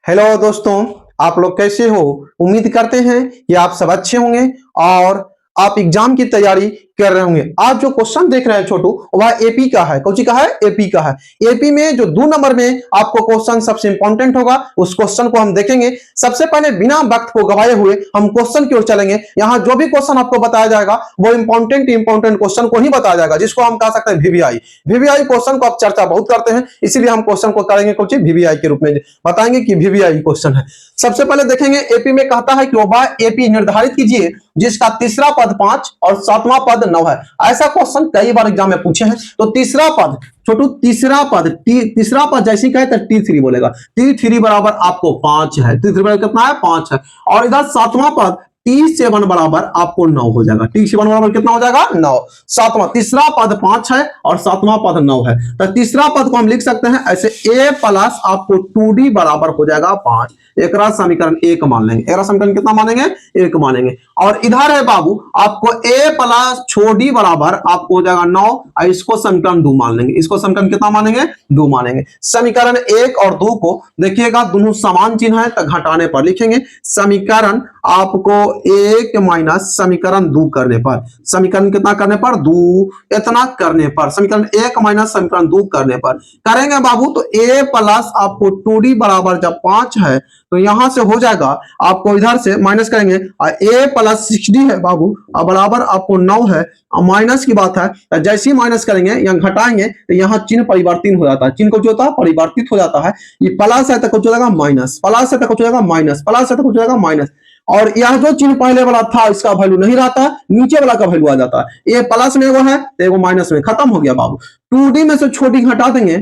Hello दोस्तों, आप लोग कैसे हो। उम्मीद करते हैं कि आप सब अच्छे होंगे और आप एग्जाम की तैयारी कर रहे होंगे। आज जो क्वेश्चन देख रहे हैं छोटू, वह एपी का है। कौन सी का है? एपी का है। एपी में जो 2 नंबर में आपको क्वेश्चन सबसे इंपॉर्टेंट होगा, उस क्वेश्चन को हम देखेंगे। सबसे पहले बिना वक्त को गवाए हुए हम क्वेश्चन की ओर चलेंगे। यहाँ जो भी क्वेश्चन आपको बताया जाएगा वो इंपॉर्टेंट क्वेश्चन को ही बताया जाएगा, जिसको हम कह सकते हैं वीवीआई। वीवीआई क्वेश्चन को आप चर्चा बहुत करते हैं, इसीलिए हम क्वेश्चन को करेंगे कुछ वीवीआई के रूप में, बताएंगे कि वीवीआई क्वेश्चन है। सबसे पहले देखेंगे एपी में कहता है कि वह एपी निर्धारित कीजिए जिसका तीसरा पद 5 और सातवां पद 9 है। ऐसा क्वेश्चन कई बार एग्जाम में पूछे हैं। तो तीसरा पद छोटू, तीसरा पद जैसे कहे तो T3 बोलेगा। T3 बराबर आपको 5 है। T3 बराबर कितना है? 5 है। और इधर सातवां पद T7 बराबर आपको 9 हो जाएगा। T7 बराबर कितना हो जाएगा? 9। सातवां, तीसरा पद 5 है और सातवां पद 9 है। तो तीसरा पद को हम लिख सकते हैं ऐसे, a प्लस आपको 2d बराबर हो जाएगा 5। एक समीकरण 1 मान लेंगे। एक समीकरण कितना मानेंगे? 1 मानेंगे। और इधर है बाबू आपको a प्लस छोड़ी बराबर आपको हो जाएगा 9, और इसको समीकरण 2 मान लेंगे। इसको समीकरण कितना मानेंगे? 2 मानेंगे। समीकरण 1 और 2 को देखिएगा, दोनों समान चिन्ह है तो घटाने पर लिखेंगे। समीकरण आपको 1 माइनस समीकरण 2 करने पर, समीकरण कितना करने पर? 2 इतना करने पर, समीकरण 1 माइनस समीकरण 2 करने पर करेंगे बाबू। तो a प्लस आपको 2d बराबर जब 5 है तो यहां से हो जाएगा आपको, इधर से माइनस करेंगे, a प्लस 6d है बाबू और बराबर आपको 9 है। माइनस की बात है, जैसे ही माइनस करेंगे यहाँ घटाएंगे तो यहाँ चिन्ह परिवर्तित हो जाता है। चिन्ह कुछ होता है, परिवर्तित हो जाता है। ये प्लस है तो कुछ हो जाएगा माइनस, प्लस है तो कुछ हो जाएगा माइनस, प्लस है तो कुछ हो जाएगा माइनस। और यह जो चिन्ह पहले वाला था इसका वैल्यू नहीं रहता, नीचे वाला का वैल्यू आ जाता है। ये प्लस में वो है तो एगो माइनस में, खत्म हो गया बाबू। 2d में से छोटी घटा देंगे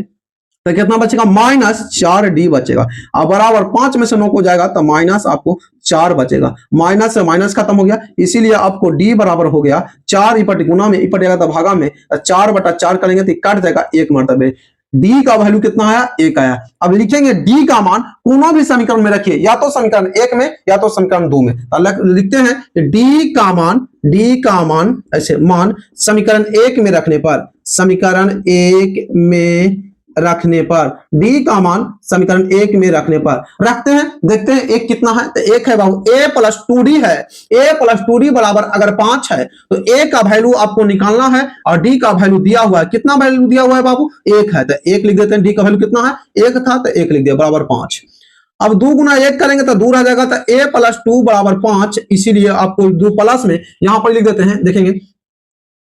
तो कितना बचेगा? माइनस 4d बचेगा। अब बराबर 5 में से 9 को जाएगा तो माइनस आपको 4 बचेगा। माइनस से माइनस खत्म हो गया, इसीलिए आपको d बराबर हो गया 4 इपट गुना में, इपट जाएगा तो भागा में, 4/4 करेंगे तो कट जाएगा 1 मरतबे। d का वैल्यू कितना आया? 1 आया। अब लिखेंगे d का मान कोनो भी समीकरण में रखिए, या तो समीकरण 1 में या तो समीकरण 2 में। लिखते हैं d का मान ऐसे, मान समीकरण 1 में रखने पर, समीकरण 1 में रखने पर d का मान समीकरण 1 में रखने पर रखते हैं। देखते हैं 1 कितना है तो 1 है बाबू। a प्लस 2d है। a प्लस 2d बराबर अगर 5 है तो a का वैल्यू आपको निकालना है और d का वैल्यू दिया हुआ है। कितना वैल्यू दिया हुआ है बाबू? 1 है तो 1 लिख देते हैं। d का वैल्यू कितना है? 1 था तो 1 लिख दिया, बराबर 5। अब 2 गुना 1 करेंगे तो 2 रह जाएगा, तो a प्लस 2 बराबर 5, इसीलिए आपको 2 प्लस में यहां पर लिख देते हैं। देखेंगे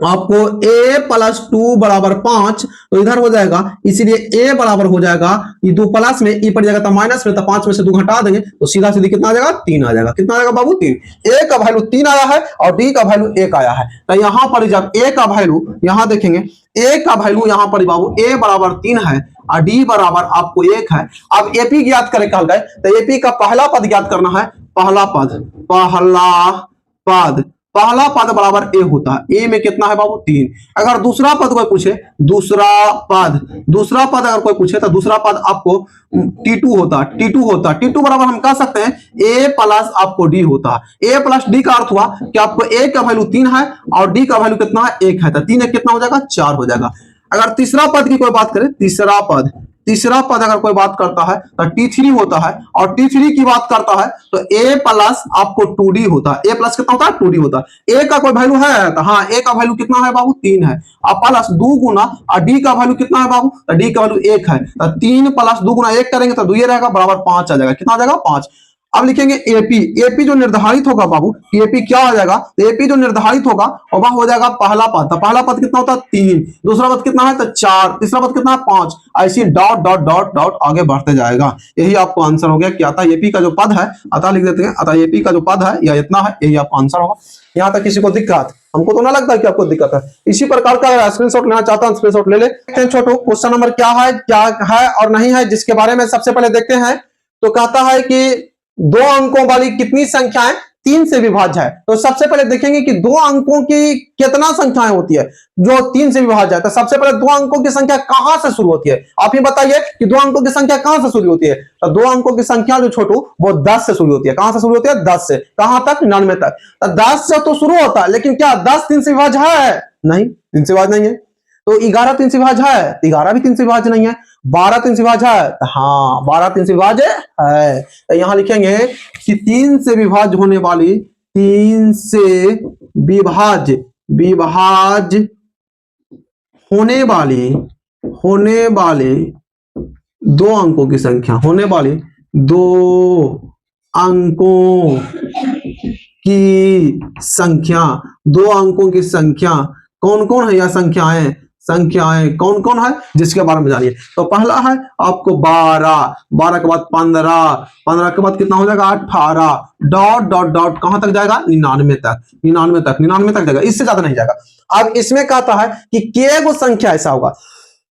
आपको a प्लस 2 बराबर 5, तो इधर हो जाएगा, इसीलिए a बराबर हो जाएगा, ये 2 प्लस में ई पड़ जाएगा तो माइनस में, तो 5 में से 2 घटा देंगे तो सीधा सीधी कितना आ जाएगा? 3 आ जाएगा। कितना आ जाएगा बाबू? 3। a का वैल्यू 3 आया है और d का वैल्यू 1 आया है। तो यहां पर जब a का वैल्यू, यहां देखेंगे a का वैल्यू यहां पर बाबू a बराबर 3 है और d बराबर आपको 1 है। अब एपी ज्ञात करें कहा गए तो एपी का पहला पद ज्ञात करना है। पहला पद बराबर a होता है। a में कितना है बाबू? 3। अगर दूसरा पद कोई पूछे, दूसरा पद अगर कोई पूछे तो दूसरा पद आपको T2 होता है। T2 बराबर हम कह सकते हैं a प्लस आपको d होता है। a प्लस d का अर्थ हुआ कि आपको a का वैल्यू 3 है और d का वैल्यू कितना है? 1 है। तो 3 कितना हो जाएगा? 4 हो जाएगा। अगर तीसरा पद की कोई बात करें, तीसरा पद अगर कोई बात करता है तो T3 होता है, और T3 की बात करता है तो a प्लस आपको 2d होता है। a प्लस कितना होता है? 2d होता है। a का कोई वैल्यू है तो हाँ, a का वैल्यू कितना है बाबू? 3 है। अब प्लस 2 गुना और d का वैल्यू कितना है बाबू? तो d का वैल्यू 1 है। तो 3 प्लस 2 गुना 1 करेंगे तो 2 ये रहेगा, बराबर 5 आ जाएगा। कितना आ जाएगा? 5। अब लिखेंगे एपी जो निर्धारित होगा बाबू, एपी क्या हो जाएगा? तो एपी जो निर्धारित होगा वह हो जाएगा पहला पद। तो पहला पद कितना होता है? 3। दूसरा पद कितना है? तो 4। तीसरा पद कितना है? 5। ऐसे डॉट डॉट डॉट डॉट आगे बढ़ते जाएगा। यही आपको आंसर हो गया कि अतः एपी का जो पद है, अतः लिख देते हैं, अतः एपी का जो पद है या इतना है, यही आपका आंसर होगा। यहाँ तक किसी को दिक्कत? हमको तो ना लगता है कि आपको दिक्कत है। इसी प्रकार का स्क्रीनशॉट लेना चाहता हूं, स्क्रीनशॉट ले ले। छोटो क्वेश्चन नंबर क्या है और नहीं है, जिसके बारे में सबसे पहले देखते हैं। तो कहता है कि 2 अंकों वाली कितनी संख्याएं 3 से विभाज्य है। तो सबसे पहले देखेंगे कि 2 अंकों की कितना संख्याएं होती है जो 3 से विभाज्य है। तो सबसे पहले 2 अंकों की संख्या कहां से शुरू होती है? आप ही बताइए कि 2 अंकों की संख्या कहां से शुरू होती है? तो 2 अंकों की संख्या जो छोटू, वो 10 से शुरू होती है। कहां से शुरू होती है? 10 से। कहां तक? 99 तक। तो 10 से तो शुरू होता है, लेकिन क्या 10 3 से विभाज्य है? नहीं, 3 से विभाज्य नहीं है। तो 11 3 से विभाज्य है? 11 भी 3 से विभाज्य नहीं है। 12 3 से विभाज्य है, हाँ 12 3 से विभाज्य है। तो यहाँ लिखेंगे कि 3 से विभाज्य होने वाली, 3 से विभाज्य होने वाले दो अंकों की संख्या, होने वाली 2 अंकों की संख्या, 2 अंकों की संख्या कौन कौन है? यह संख्याएं कौन कौन है जिसके बारे में जानिए। तो पहला है आपको 12, 12 के बाद 15, 15 के बाद कितना हो जाएगा? 18, डॉट डॉट डॉट कहां तक जाएगा? 99 तक, 99 तक जाएगा, इससे ज्यादा नहीं जाएगा। अब इसमें कहता है कि के गो संख्या ऐसा होगा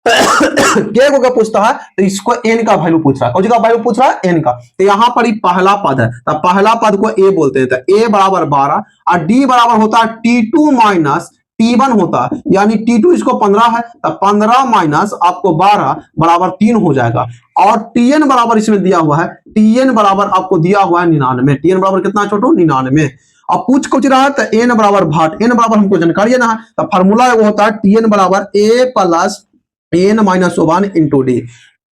के को क्या पूछता है? तो इसको n का वैल्यू पूछ रहा है, कौन सा वैल्यू पूछ रहा है? n का। तो यहां पर ही पहला पद है, तो पहला पद को a बोलते हैं, तो a बराबर 12 और d बराबर होता है t2 माइनस t1 होता है, यानी t2 इसको 15 है, तो 15 माइनस आपको 12 बराबर 3 हो जाएगा। और tn बराबर इसमें दिया हुआ है, tn बराबर आपको दिया हुआ है 99। tn बराबर कितना है छोटू? 99। अब पूछ रहा है तो n बराबर भाट, n बराबर हमको जानकारी है ना, तो फार्मूला वो होता है tn बराबर a plus n minus 1 into D.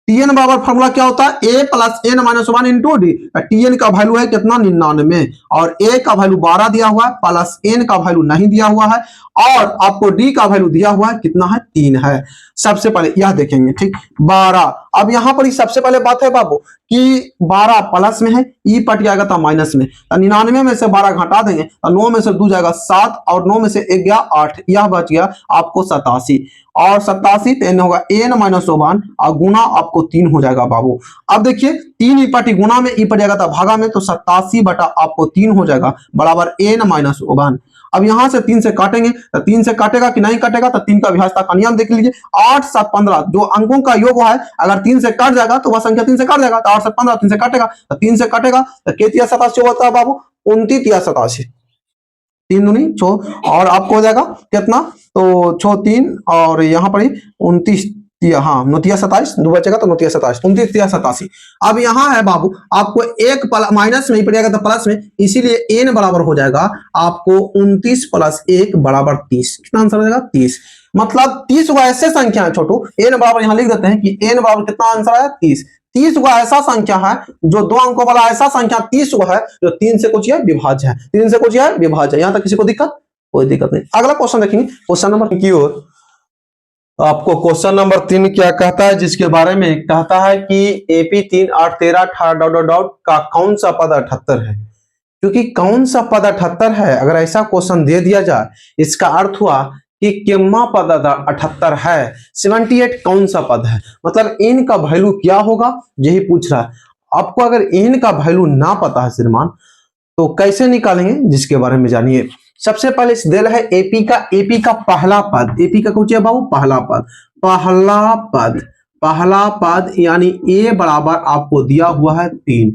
tn बराबर फॉर्मूला क्या होता है? a plus n minus 1 into D. tn का वैल्यू है कितना? 99 और a का वैल्यू 12 दिया हुआ है, प्लस n का वैल्यू नहीं दिया हुआ है, और आपको d का वैल्यू दिया हुआ है कितना है? 3 है। सबसे पहले यह देखेंगे, ठीक 12। अब यहां पर सबसे पहले बात है बाबू कि 12 प्लस में है, ई पट जाएगा तो माइनस में, 99 में से 12 घटा देंगे तो 9 में से 2 जाएगा 7 और 9 में से 1 गया 8, यह बच गया आपको 87। और 87 तो n होगा n माइनस 1 और गुना आपको 3 हो जाएगा बाबू। अब देखिए 3 ई पटी गुना में ई पट जाएगा तो भागा में, तो 87 बटा आपको 3 हो जाएगा बराबर n माइनस 1। अब यहां से 3 से काटेंगे तो 3 से काटेगा कि नहीं काटेगा? तो 3 का विभाज्यता का नियम देख लीजिए, 8 7 15 जो अंकों का योग है, अगर 3 से काट जाएगा तो वह संख्या 3 से काट जाएगा, तो 8 7 15 3 से काटेगा, तो 3 से काटेगा तो केतिया 87 होता है बाबू, 29 या 87, 3 दूनी 6 और आपको हो जाएगा कितना? तो 6 3 और यहाँ पर 29, हाँ 29 27, 2 बचेगा तो 29 27, 29 या 87। अब यहाँ है बाबू आपको एक माइनस में ही पड़ेगा तो प्लस में, इसीलिए n बराबर हो जाएगा आपको 29 प्लस 1 बराबर 30। कितना आंसर हो जाएगा? 30। मतलब 30 को ऐसे संख्या है छोटू, n बराबर यहाँ लिख देते हैं कि n बराबर कितना आंसर है? 30। 30 को ऐसा संख्या है जो 2 अंकों वाला ऐसा संख्या 30 को है जो 3 से कुछ विभाज्य है, 3 से कुछ विभाज्य है। यहाँ तक किसी को दिक्कत? कोई दिक्कत नहीं। अगला क्वेश्चन देखेंगे, क्वेश्चन नंबर की ओर। आपको क्वेश्चन नंबर 3 क्या कहता है, जिसके बारे में कहता है कि AP 3 8 13 18 डॉट डॉट डॉट का कौन सा पद 78 है। क्योंकि कौन सा पद 78 है, अगर ऐसा क्वेश्चन दे दिया जाए, इसका अर्थ हुआ कि किम्मा पद 78 है, 78 कौन सा पद है, मतलब इन का वैल्यू क्या होगा यही पूछ रहा है। आपको अगर इन का वैल्यू ना पता है श्रीमान तो कैसे निकालेंगे, जिसके बारे में जानिए। सबसे पहले इस दिल है एपी का पहला पद, एपी का कुछ है बाबू पहला पद यानी ए बराबर आपको दिया हुआ है 3।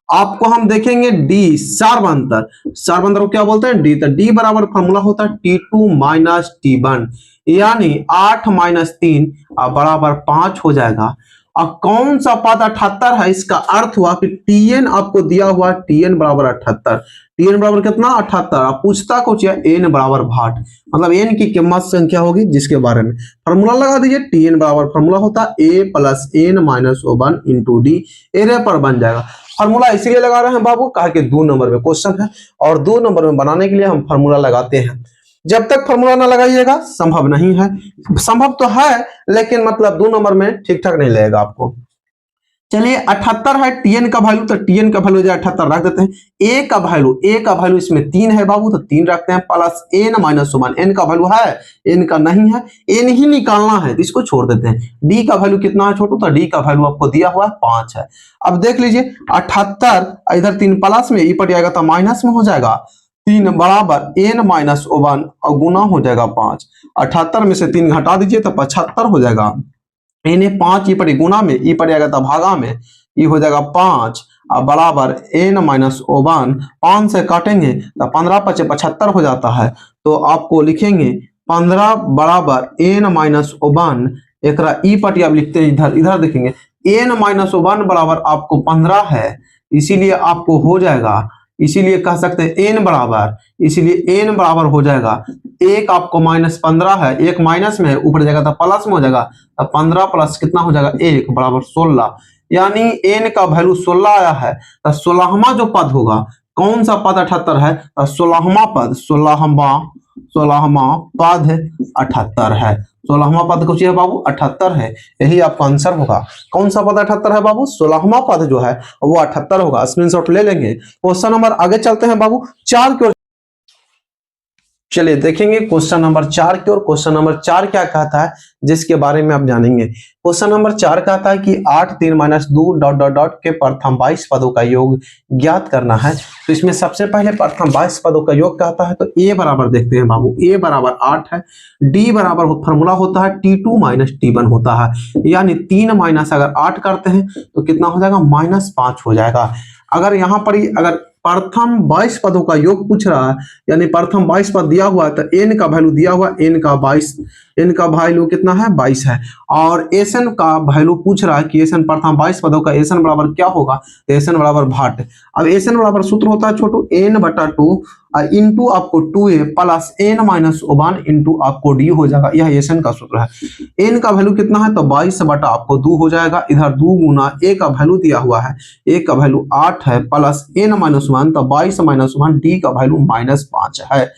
आपको हम देखेंगे डी सर्वांतर को क्या बोलते हैं? डी। तो डी बराबर फॉर्मूला होता है T2 माइनस T1, यानी 8 माइनस 3 बराबर 5 हो जाएगा। अब कौन सा पद 78 है, इसका अर्थ हुआ कि Tn आपको दिया हुआ Tn बराबर 78। Tn बराबर कितना? 78। आप पूछता कुछ है n बराबर भाट, मतलब n की कीमत संख्या होगी, जिसके बारे में फॉर्मूला लगा दीजिए। Tn बराबर फॉर्मूला होता है a plus n minus 1 into D, array पर बन जाएगा। फॉर्मूला इसीलिए लगा रहे हैं बाबू कहा कि 2 नंबर में क्वेश्चन है, और 2 नंबर में बनाने के लिए हम फॉर्मूला लगाते हैं। जब तक फॉर्मूला ना लगाइएगा संभव नहीं है, संभव तो है लेकिन मतलब 2 नंबर में ठीक ठाक नहीं लगेगा आपको। चलिए 78 है Tn का वैल्यू, तो Tn का वैल्यू 78 रख देते हैं। a का वैल्यू इसमें 3 है बाबू, तो 3 रखते हैं, प्लस n माइनस 1, n का वैल्यू है, n का नहीं है, n ही निकालना है तो इसको छोड़ देते हैं। d का वैल्यू कितना है छोटू? तो d का वैल्यू आपको दिया हुआ है 5 है। अब देख लीजिए 78 इधर 3 प्लस में, ई पट जाएगा तो माइनस में हो जाएगा, 3 बराबर n माइनस 1 और गुना हो जाएगा 5। 78 में से 3 घटा दीजिए तो 75 हो जाएगा। n 5 ई पड़ी गुना में, ई पड़ जाएगा तो भागा में, ई हो जाएगा 5 और बराबर n माइनस 1। 5 से काटेंगे तो 15 5 75 हो जाता है, तो आपको लिखेंगे 15 बराबर n माइनस 1। एक ई पटी आप लिखते हैं, इधर देखेंगे n माइनस 1 बराबर आपको 15 है, इसीलिए आपको हो जाएगा इसीलिए कह सकते हैं n बराबर, इसीलिए n बराबर हो जाएगा, एक आपको -15 है, एक माइनस में है, ऊपर जाएगा तो प्लस में हो जाएगा, अब 15 प्लस कितना हो जाएगा 1 बराबर 16, यानी n का वैल्यू 16 आया है। तो 16वां जो पद होगा, कौन सा पद 78 है? 16वां पद, 16वां पद 78 है। 16वां पद कुछ है बाबू 78 है, यही आपका आंसर होगा। कौन सा पद 78 है बाबू? 16वां पद जो है वो 78 होगा। स्क्रीनशॉट ले लेंगे। क्वेश्चन नंबर आगे चलते हैं बाबू 4 की ओर। चलिए देखेंगे क्वेश्चन नंबर 4 की ओर। क्वेश्चन नंबर 4 क्या कहता है जिसके बारे में आप जानेंगे। क्वेश्चन नंबर 4 कहता है कि 8 3 -2 डॉट डॉट डॉट के प्रथम 22 पदों का योग ज्ञात करना है। तो इसमें सबसे पहले प्रथम 22 पदों का योग कहता है, तो ए बराबर देखते हैं बाबू, ए बराबर 8 है, डी बराबर फॉर्मूला होता है T2 - T1 होता है, यानी 3 माइनस अगर 8 करते हैं तो कितना हो जाएगा -5 हो जाएगा। अगर यहाँ पर ही अगर प्रथम 22 पदों का योग पूछ रहा है, यानी प्रथम 22 पद दिया हुआ है, तो n का वैल्यू दिया हुआ है, n का 22, n का वैल्यू कितना है 22 है, और एसन का वैल्यू पूछ रहा है कि एसन प्रथम 22 पदों का एसन बराबर क्या होगा, तो एसन बराबर भाट। अब एसन बराबर सूत्र होता है छोटू n/2 इंटू आपको 2a प्लस n-1 इंटू आपको d हो जाएगा, यह एसन का सूत्र है। n का वैल्यू कितना है, तो 22 बटा आपको 2 हो जाएगा, इधर 2 गुना a का वैल्यू दिया हुआ है, a का वैल्यू 8 है प्लस n-1, तो 22 - 1 d का वैल्यू -5 है।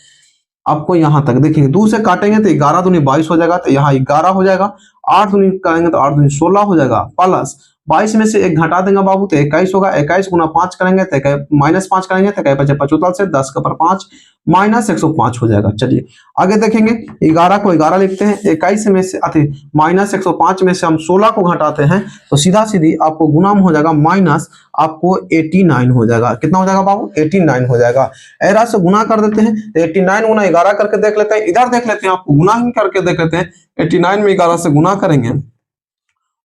आपको यहां तक देखेंगे, 2 से काटेंगे तो 11 दूनी 22 हो जाएगा, तो यहाँ 11 हो जाएगा, 8 दूनी करेंगे तो 8 दूनी 16 हो जाएगा, प्लस 22 में से 1 घटा देंगे बाबू तो 21 होगा, 21 गुना 5 करेंगे तो -5 करेंगे तो 25 से 10 के ऊपर 5 -105 हो जाएगा। चलिए आगे देखेंगे, 11 को 11 लिखते हैं, 21 में से -105 में से हम 16 को घटाते हैं तो सीधा सीधी आपको गुना में हो जाएगा, माइनस आपको 89 हो जाएगा। कितना हो जाएगा बाबू? 89 हो जाएगा। एरा से गुना कर देते हैं तो 89 गुना 11 करके देख लेते हैं, इधर देख लेते हैं, आपको गुना ही करके देख लेते हैं। 89 में 11 से गुना करेंगे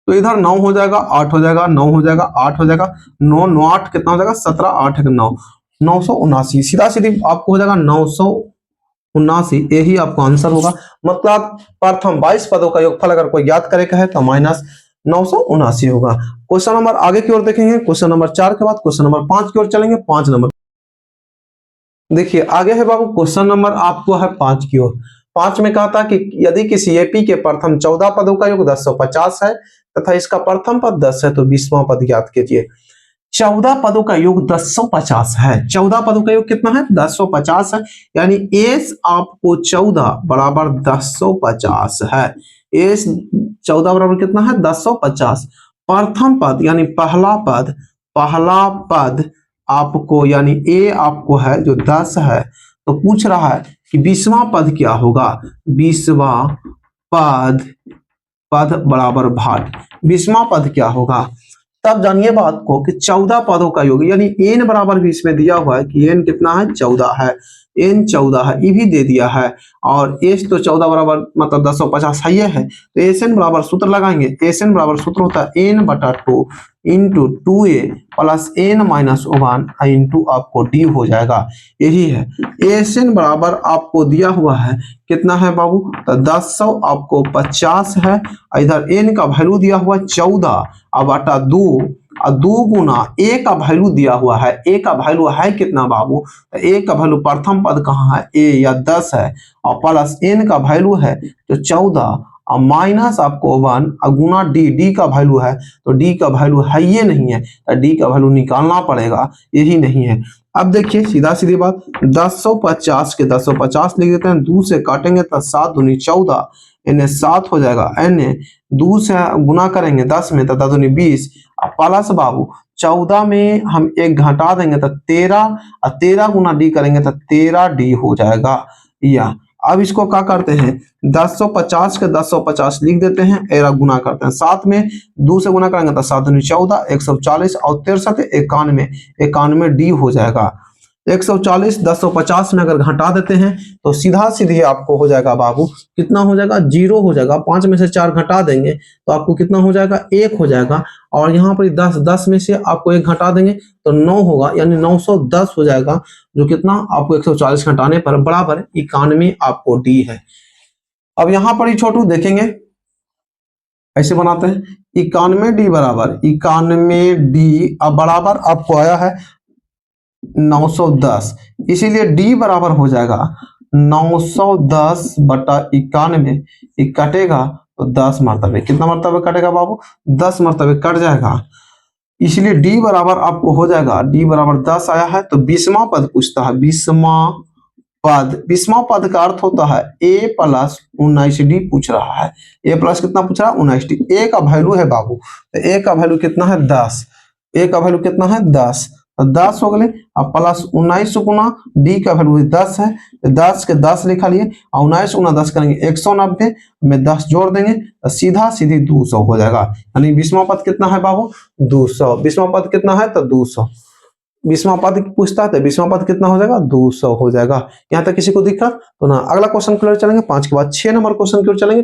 तो इधर 9 हो जाएगा, 8 हो जाएगा, 9 हो जाएगा, 8 हो जाएगा, 9 9 8 कितना हो जाएगा 17, 8 9 979, सीधा सीधी आपको हो जाएगा 979, यही आपका आंसर होगा। मतलब प्रथम 22 पदों का योगफल अगर कोई याद करे का है तो -979 होगा। क्वेश्चन नंबर आगे की ओर देखेंगे। क्वेश्चन नंबर 4 के बाद क्वेश्चन नंबर 5 की ओर चलेंगे। 5 नंबर देखिए आगे है बाबू, क्वेश्चन नंबर आपको है 5 की ओर। 5 में कहा था कि यदि किसी एपी के प्रथम 14 पदों का योग 1050 है तथा इसका प्रथम पद 10 है तो 20वां पद ज्ञात कीजिए। 14 पदों का योग 1050 है। 14 पदों का योग कितना है? 1050 है, यानी एस आपको 14 बराबर 1050 है। एस 14 बराबर कितना है? 1050। प्रथम पद यानी पहला पद आपको यानी ए आपको है जो 10 है, तो पूछ रहा है कि 20वां पद क्या होगा। 20वां पद बराबर भाट। 20वां पद क्या होगा, तब जानिए बात को कि 14 पदों का योग यानी n बराबर भी इसमें दिया हुआ है कि n कितना है 14 है, n 14 है, ये भी दे दिया है, और s तो 14 बराबर मतलब 1050 है, तो एस एन बराबर सूत्र लगाएंगे। एस एन बराबर सूत्र होता है n/2 into 2a plus n-1 into आपको d हो जाएगा, यही है। एस एन बराबर आपको दिया हुआ है कितना है बाबू, तो 10 आपको 50 है, इधर n का वैल्यू दिया हुआ है 14 अब बटा 2 और 2 गुना a का वैल्यू दिया हुआ है। a का वैल्यू है कितना बाबू, तो a का वैल्यू प्रथम पद कहाँ है, a या 10 है, और प्लस n का वैल्यू है जो 14 और माइनस आपको 1 और गुना d का वैल्यू है, तो d का वैल्यू है ये नहीं है, तो d का वैल्यू निकालना पड़ेगा, यही नहीं है। अब देखिए सीधा सीधी बात, 1050 के 1050 लिख देते हैं, 2 से काटेंगे तो 7 दूनी 14, इन्हें 7 हो जाएगा, n 2 से गुना करेंगे 10 में तो 10 दूनी 20, प्लस बाबू 14 में हम 1 घटा देंगे तो 13 और 13 गुना d करेंगे तो 13d हो जाएगा। या अब इसको क्या करते हैं, 1050 के 1050 लिख देते हैं, एरा गुना करते हैं, 7 में 2 से गुना करेंगे तो 7 दूनी 14, 140 और 63 91, 91d हो जाएगा। 140 1050 में अगर घटा देते हैं तो सीधा सीधे आपको हो जाएगा बाबू, कितना हो जाएगा 0 हो जाएगा। 5 में से 4 घटा देंगे तो आपको कितना हो जाएगा 1 हो जाएगा, और यहाँ पर 10 में से आपको 1 घटा देंगे तो 9 होगा, यानी 910 हो जाएगा, जो कितना आपको 140 घटाने पर बराबर 91 आपको डी है। अब यहाँ पर ही छोटू देखेंगे, ऐसे बनाते हैं 91d बराबर 91d, अब बराबर आपको आया है 910, इसीलिए डी बराबर हो जाएगा 910 बटा 91। ये कटेगा तो 10 मरतबे, कितना मरतबे कटेगा बाबू? 10 मरतबे कट जाएगा। इसलिए डी बराबर आपको हो जाएगा, डी बराबर 10 आया है तो 20वां पद पूछता है। 20वां पद, 20वां पद का अर्थ होता है a प्लस 19d पूछ रहा है। a प्लस कितना पूछ रहा है? 19d। a का वैल्यू है बाबू, तो a का वैल्यू कितना है? 10। a का वैल्यू कितना है? 10। तो 10 हो गए, अब प्लस 19 गुना d का वैल्यू 10 है, तो 10 के 10 लिखा लिए, 19 गुना 10 करेंगे 190 में 10 जोड़ देंगे तो सीधा सीधी 200 हो जाएगा। यानी 20वां पद कितना है बाबू? 200। 20वां पद कितना है? तो 200। 20वां पद पूछता है तो 20वां पद कितना हो जाएगा? 200 हो जाएगा। यहाँ तक किसी को दिक्कत तो ना। अगला क्वेश्चन की ओर चलेंगे, 5 के बाद 6 नंबर क्वेश्चन की ओर चलेंगे।